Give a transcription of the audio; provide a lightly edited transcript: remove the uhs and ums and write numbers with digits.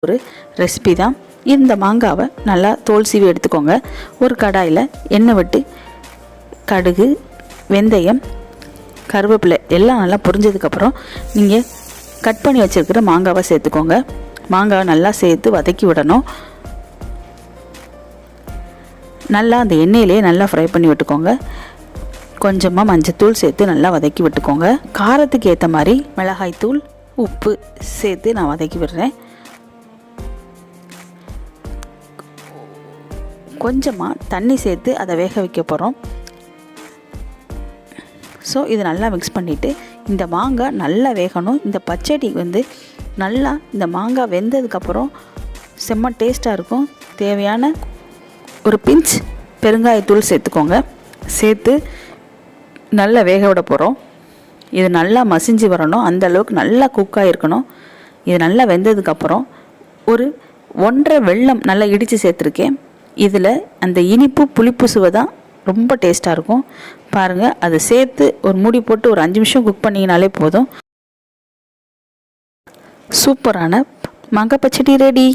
ஒரு ரெசிபி தான். இந்த மாங்காவை நல்லா தோல் சீவி எடுத்துக்கோங்க. ஒரு கடாயில் எண்ணெய் விட்டு கடுகு, வெந்தயம், கருவேப்பிலை எல்லாம் நல்லா பொரிஞ்சதுக்கப்புறம் நீங்கள் கட் பண்ணி வச்சுருக்கிற மாங்காவை சேர்த்துக்கோங்க. மாங்காவை நல்லா சேர்த்து வதக்கி விடணும். நல்லா அந்த எண்ணெயிலே நல்லா ஃப்ரை பண்ணி விட்டுக்கோங்க. கொஞ்சமாக மஞ்சத்தூள் சேர்த்து நல்லா வதக்கி விட்டுக்கோங்க. காரத்துக்கு ஏற்ற மாதிரி மிளகாய்த்தூள், உப்பு சேர்த்து நான் வதக்கி விடுறேன். கொஞ்சமாக தண்ணி சேர்த்து அதை வேக வைக்க போகிறோம். ஸோ இது நல்லா மிக்ஸ் பண்ணிவிட்டு இந்த மாங்காய் நல்லா வேகணும். இந்த பச்சடி நல்லா இந்த மாங்காய் வெந்ததுக்கப்புறம் செம்ம டேஸ்ட்டாக இருக்கும். தேவையான ஒரு பிஞ்ச் பெருங்காயத்தூள் சேர்த்துக்கோங்க. சேர்த்து நல்லா வேக விட போகிறோம். இது நல்லா மசிஞ்சு வரணும். அந்த அளவுக்கு நல்லா குக்காக இருக்கணும். இது நல்லா வெந்ததுக்கப்புறம் ஒரு 1.5 வெல்லம் நல்லா இடித்து சேர்த்துருக்கேன். இதில் அந்த இனிப்பு புளிப்பு சுவை தான் ரொம்ப டேஸ்ட்டாக இருக்கும். பாருங்கள், அதை சேர்த்து ஒரு மூடி போட்டு ஒரு 5 நிமிஷம் குக் பண்ணிங்கனாலே போதும். சூப்பரான மாங்காய் பச்சடி ரெடி.